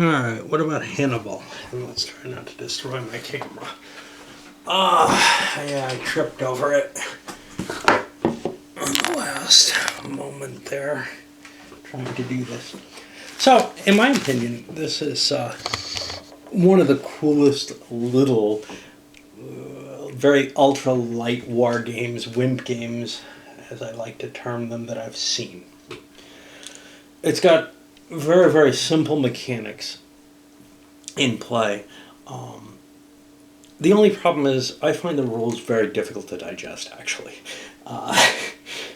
Alright, what about Hannibal? And let's try not to destroy my camera. Yeah, I tripped over it on the last moment there, trying to do this. So, in my opinion, this is one of the coolest little, very ultra-light war games, wimp games, as I like to term them, that I've seen. It's got very, very simple mechanics in play. The only problem is I find the rules very difficult to digest, actually.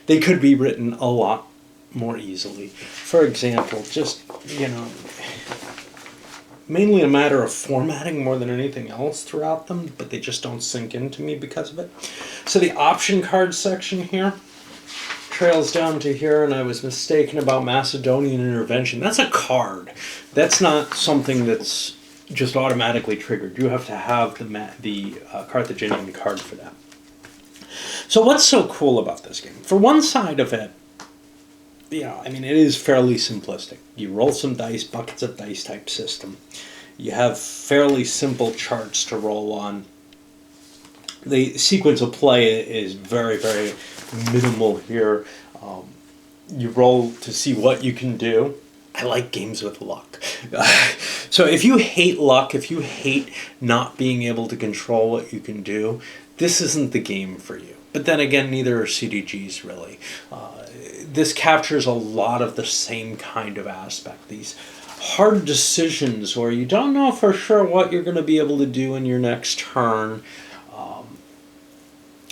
They could be written a lot more easily. For example, just, mainly a matter of formatting more than anything else throughout them, but they just don't sink into me because of it. So the option card section here trails down to here, and I was mistaken about Macedonian intervention. That's a card. That's not something that's just automatically triggered. You have to have the Carthaginian card for that. So what's so cool about this game? For one side of it, it is fairly simplistic. You roll some dice, buckets of dice type system. You have fairly simple charts to roll on. The sequence of play is very, very minimal here. You roll to see what you can do. I like games with luck. So if you hate luck, if you hate not being able to control what you can do, this isn't the game for you. But then again, neither are CDGs really. This captures a lot of the same kind of aspect. These hard decisions where you don't know for sure what you're going to be able to do in your next turn.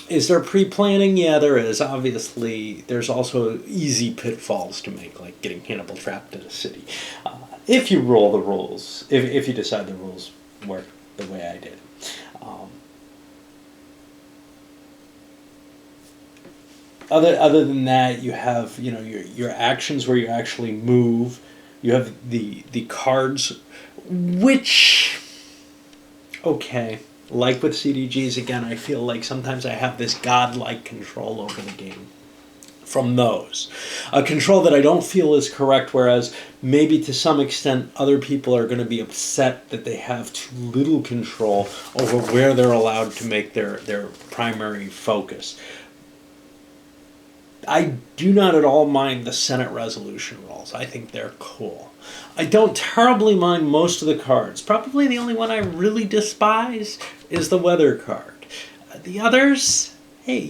Is there pre-planning? Yeah, there is. Obviously, there's also easy pitfalls to make, like getting Hannibal trapped in a city. If you roll the rules, if you decide the rules work the way I did. Other than that, you have your actions where you actually move. You have the cards, which okay. Like with CDGs, again, I feel like sometimes I have this godlike control over the game from those. A control that I don't feel is correct, whereas maybe to some extent other people are going to be upset that they have too little control over where they're allowed to make their primary focus. I do not at all mind the Senate resolution rolls. I think they're cool. I don't terribly mind most of the cards. Probably the only one I really despise is the weather card. The others, hey,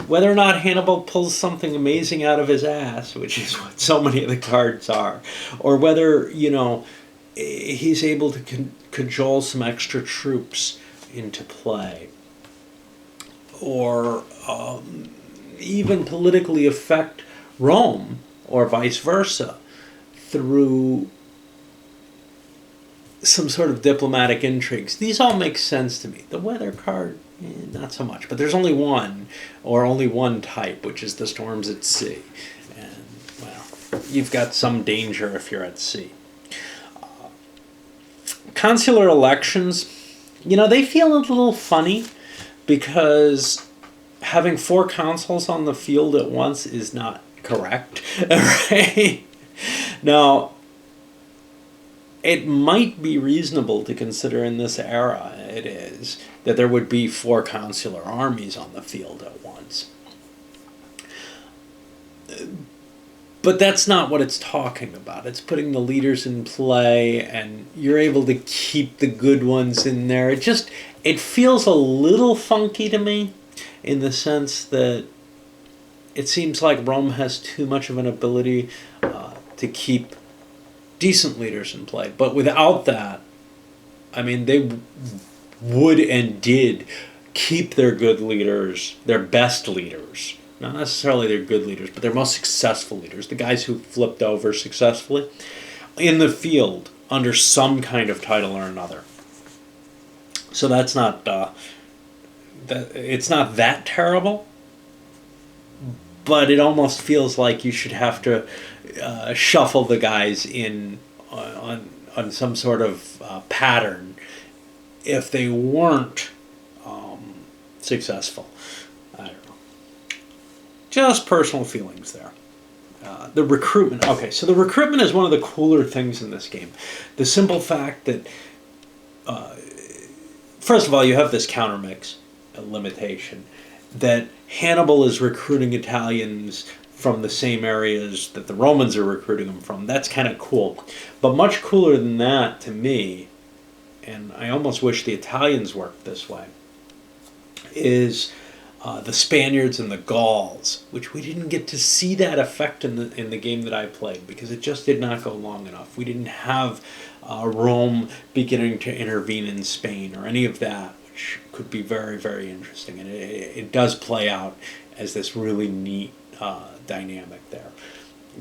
whether or not Hannibal pulls something amazing out of his ass, which is what so many of the cards are, or whether, he's able to cajole some extra troops into play, or even politically affect Rome, or vice versa, through some sort of diplomatic intrigues. These all make sense to me. The weather card, not so much. But there's only one type, which is the storms at sea. And, well, you've got some danger if you're at sea. Consular elections, they feel a little funny because having 4 consuls on the field at once is not correct, right? Now, it might be reasonable to consider in this era, it is, that there would be 4 consular armies on the field at once. But that's not what it's talking about. It's putting the leaders in play, and you're able to keep the good ones in there. It feels a little funky to me, in the sense that it seems like Rome has too much of an ability to keep decent leaders in play. But without that, they would and did keep their good leaders, their best leaders. Not necessarily their good leaders, but their most successful leaders, the guys who flipped over successfully, in the field under some kind of title or another. So that's not... it's not that terrible, but it almost feels like you should have to shuffle the guys in on some sort of pattern if they weren't successful. I don't know. Just personal feelings there. The recruitment. Okay, so the recruitment is one of the cooler things in this game. The simple fact that, first of all, you have this countermix limitation that Hannibal is recruiting Italians from the same areas that the Romans are recruiting them from. That's kind of cool. But much cooler than that to me, and I almost wish the Italians worked this way, is the Spaniards and the Gauls, which we didn't get to see that effect in the game that I played because it just did not go long enough. We didn't have Rome beginning to intervene in Spain or any of that, which could be very, very interesting. And it does play out as this really neat dynamic there,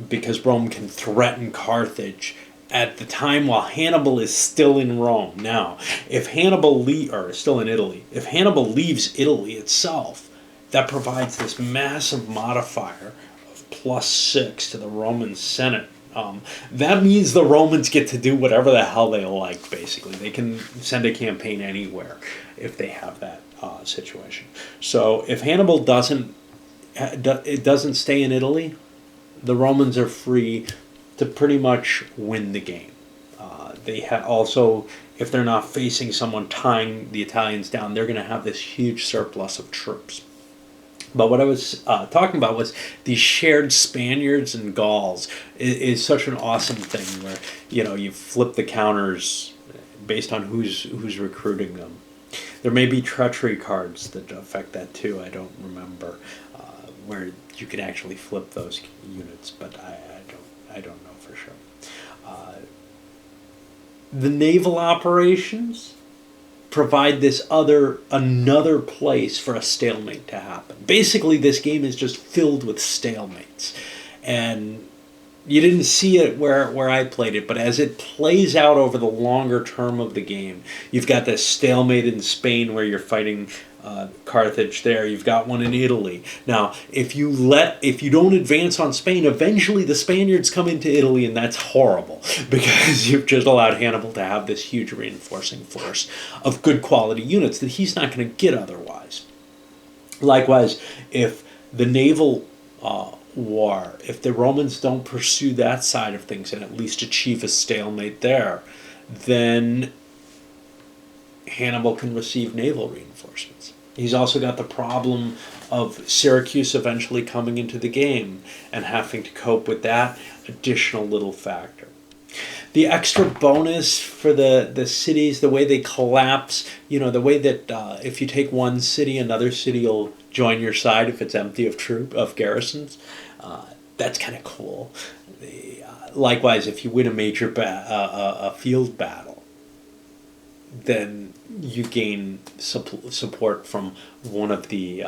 because Rome can threaten Carthage at the time while Hannibal is still in Rome. Now, if Hannibal or still in Italy, if Hannibal leaves Italy itself, that provides this massive modifier of +6 to the Roman Senate. That means the Romans get to do whatever the hell they like, basically. They can send a campaign anywhere if they have that situation. So if Hannibal doesn't stay in Italy, the Romans are free to pretty much win the game. They also, if they're not facing someone tying the Italians down, they're going to have this huge surplus of troops. But what I was talking about was these shared Spaniards and Gauls is such an awesome thing where, you flip the counters based on who's recruiting them. There may be treachery cards that affect that too. I don't remember where you can actually flip those units, but I don't know for sure. The naval operations provide another place for a stalemate to happen. Basically, this game is just filled with stalemates, and you didn't see it where I played it, but as it plays out over the longer term of the game, you've got this stalemate in Spain where you're fighting Carthage there. You've got one in Italy. Now, if you don't advance on Spain, eventually the Spaniards come into Italy, and that's horrible because you've just allowed Hannibal to have this huge reinforcing force of good quality units that he's not going to get otherwise. Likewise, if the naval war, if the Romans don't pursue that side of things and at least achieve a stalemate there, then Hannibal can receive naval reinforcements. He's also got the problem of Syracuse eventually coming into the game and having to cope with that additional little factor. The extra bonus for the cities, the way they collapse, the way that if you take one city, another city will join your side if it's empty of garrisons. That's kind of cool. Likewise, if you win a major a field battle, then you gain support from one of the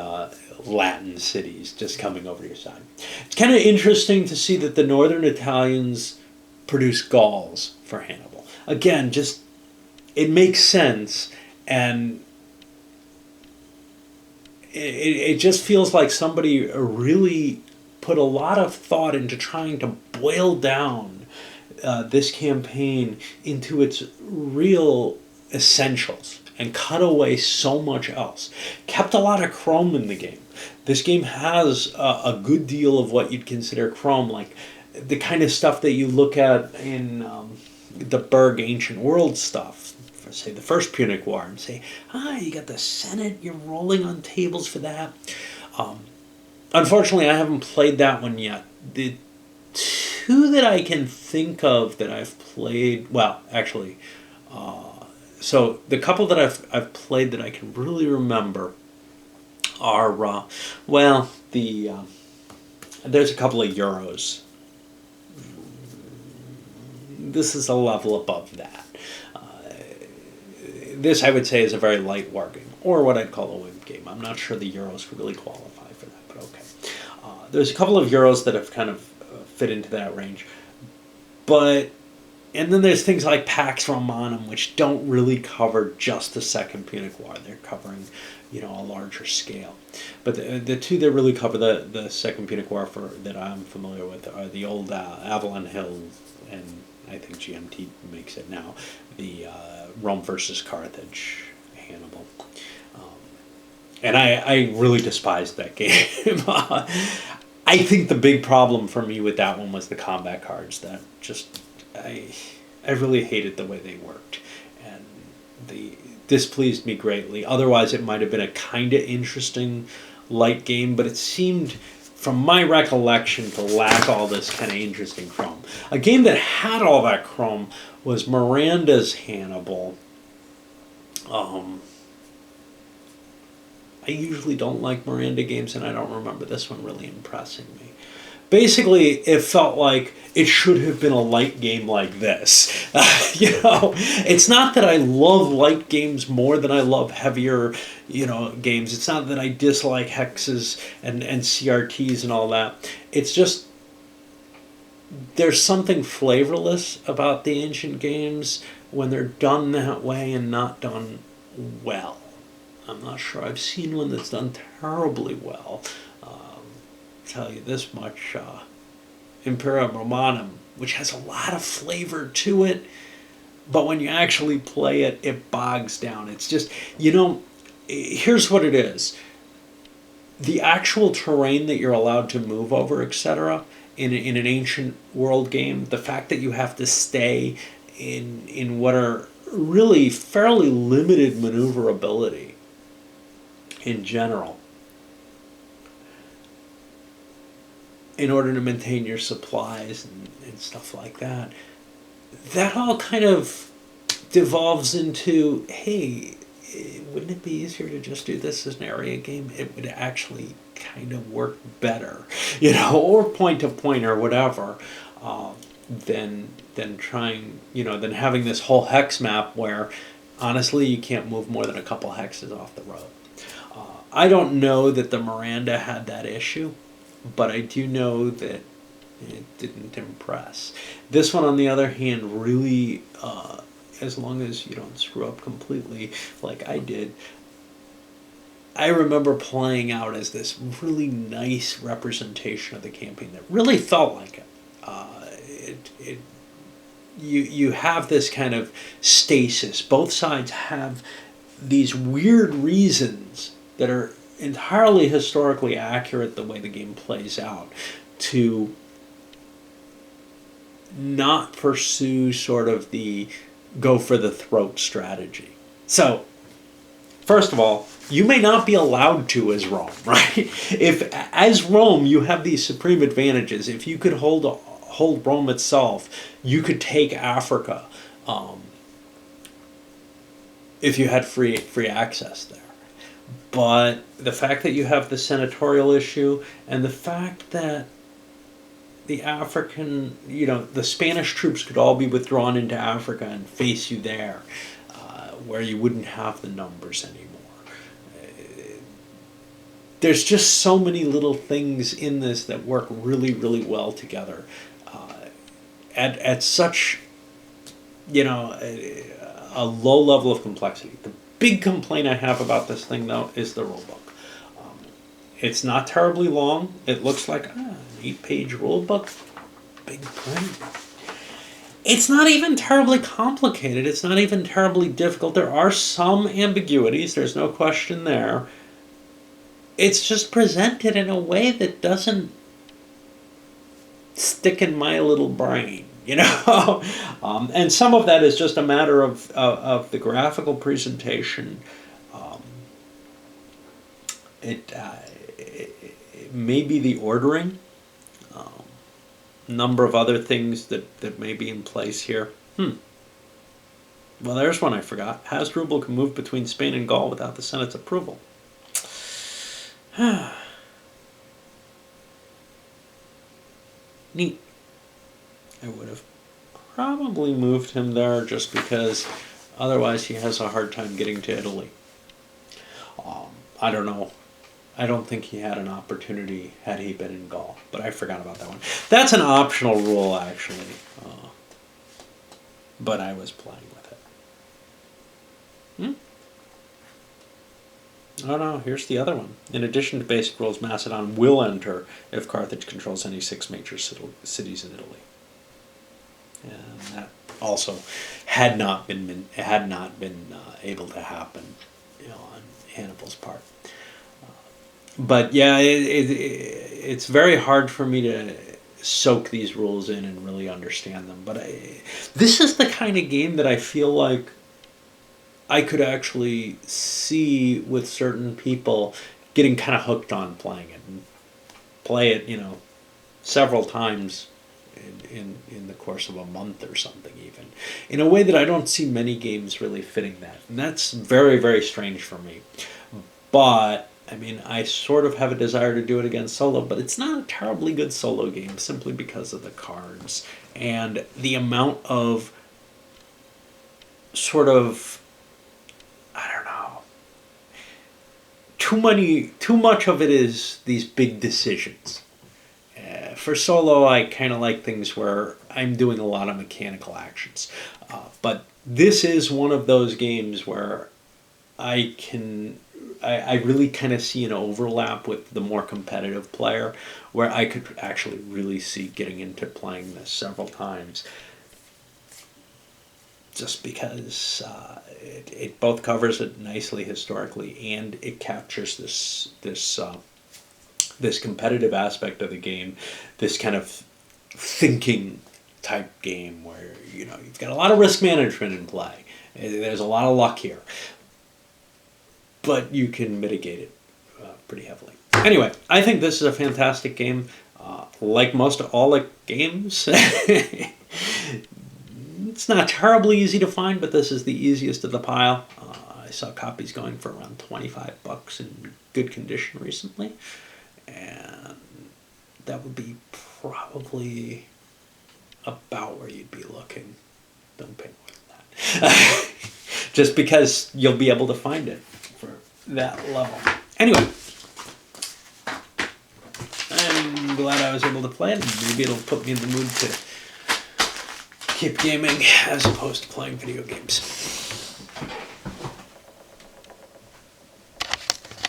Latin cities just coming over your side. It's kind of interesting to see that the northern Italians produce Gauls for Hannibal. Again, just it makes sense, and it just feels like somebody really put a lot of thought into trying to boil down this campaign into its real essentials and cut away so much else. Kept a lot of chrome in the game. This game has a good deal of what you'd consider chrome, like the kind of stuff that you look at in the Berg Ancient World stuff, for say the First Punic War, and say, you got the Senate, you're rolling on tables for that. Unfortunately, I haven't played that one yet. The two that I can think of that I've played, well, actually, so the couple that I've played that I can really remember are there's a couple of Euros. This is a level above that. This I would say is a very light war game, or what I'd call a wimp game. I'm not sure the Euros really qualify for that, but okay. There's a couple of Euros that have kind of fit into that range, and then there's things like Pax Romanum, which don't really cover just the Second Punic War. They're covering, a larger scale. But the two that really cover the Second Punic War that I'm familiar with are the old Avalon Hill, and I think GMT makes it now, the Rome versus Carthage, Hannibal. And I really despised that game. I think the big problem for me with that one was the combat cards. That just I really hated the way they worked, and the displeased me greatly. Otherwise, it might have been a kind of interesting light game, but it seemed, from my recollection, to lack all this kind of interesting chrome. A game that had all that chrome was Miranda's Hannibal. I usually don't like Miranda games, and I don't remember this one really impressing me. Basically, it felt like it should have been a light game like this. It's not that I love light games more than I love heavier, games. It's not that I dislike hexes and CRTs and all that. It's just there's something flavorless about the ancient games when they're done that way and not done well. I'm not sure I've seen one that's done terribly well. Tell you this much, Imperium Romanum, which has a lot of flavor to it, but when you actually play it, it bogs down. It's just, here's what it is. The actual terrain that you're allowed to move over, etc., in an ancient world game, the fact that you have to stay in what are really fairly limited maneuverability in general, in order to maintain your supplies and stuff like that, that all kind of devolves into, hey, wouldn't it be easier to just do this as an area game? It would actually kind of work better, or point to point or whatever, than trying, than having this whole hex map where, honestly, you can't move more than a couple hexes off the road. I don't know that the Miranda had that issue, but I do know that it didn't impress. This one, on the other hand, really, as long as you don't screw up completely like I did, I remember playing out as this really nice representation of the campaign that really felt like it. You have this kind of stasis. Both sides have these weird reasons that are entirely historically accurate, the way the game plays out, to not pursue sort of the go for the throat strategy. So, first of all, you may not be allowed to as Rome, right? If as Rome you have these supreme advantages, if you could hold Rome itself, you could take Africa, if you had free access there. But the fact that you have the senatorial issue, and the fact that the African, the Spanish troops could all be withdrawn into Africa and face you there, where you wouldn't have the numbers anymore. There's just so many little things in this that work really, really well together, at such, a low level of complexity. The big complaint I have about this thing, though, is the rulebook. It's not terribly long. It looks like an 8-page rulebook. Big print. It's not even terribly complicated. It's not even terribly difficult. There are some ambiguities. There's no question there. It's just presented in a way that doesn't stick in my little brain. And some of that is just a matter of the graphical presentation. It may be the ordering, number of other things that may be in place here. Well, there's one I forgot. Hasdrubal can move between Spain and Gaul without the Senate's approval. Neat. I would have probably moved him there just because otherwise he has a hard time getting to Italy. I don't know. I don't think he had an opportunity had he been in Gaul, but I forgot about that one. That's an optional rule, actually, but I was playing with it. Oh no, here's the other one. In addition to basic rules, Macedon will enter if Carthage controls any 6 major cities in Italy. And that also had not been able to happen, on Hannibal's part. But yeah, it's very hard for me to soak these rules in and really understand them. But this is the kind of game that I feel like I could actually see with certain people getting kind of hooked on playing it and play it, several times in the course of a month or something, even in a way that I don't see many games really fitting that, and that's very, very strange for me. But I mean, I sort of have a desire to do it again solo, but it's not a terribly good solo game simply because of the cards and the amount of sort of, I don't know, too much of it is these big decisions. For solo, I kind of like things where I'm doing a lot of mechanical actions. But this is one of those games where I really kind of see an overlap with the more competitive player, where I could actually really see getting into playing this several times. Just because it both covers it nicely historically, and it captures this competitive aspect of the game, this kind of thinking type game where you've got a lot of risk management in play. There's a lot of luck here, but you can mitigate it pretty heavily. Anyway, I think this is a fantastic game. Like most all the games, it's not terribly easy to find, but this is the easiest of the pile. I saw copies going for around $25 in good condition recently, and that would be probably about where you'd be looking. Don't pay more than that. Just because you'll be able to find it for that level. Anyway, I'm glad I was able to play it. Maybe it'll put me in the mood to keep gaming as opposed to playing video games.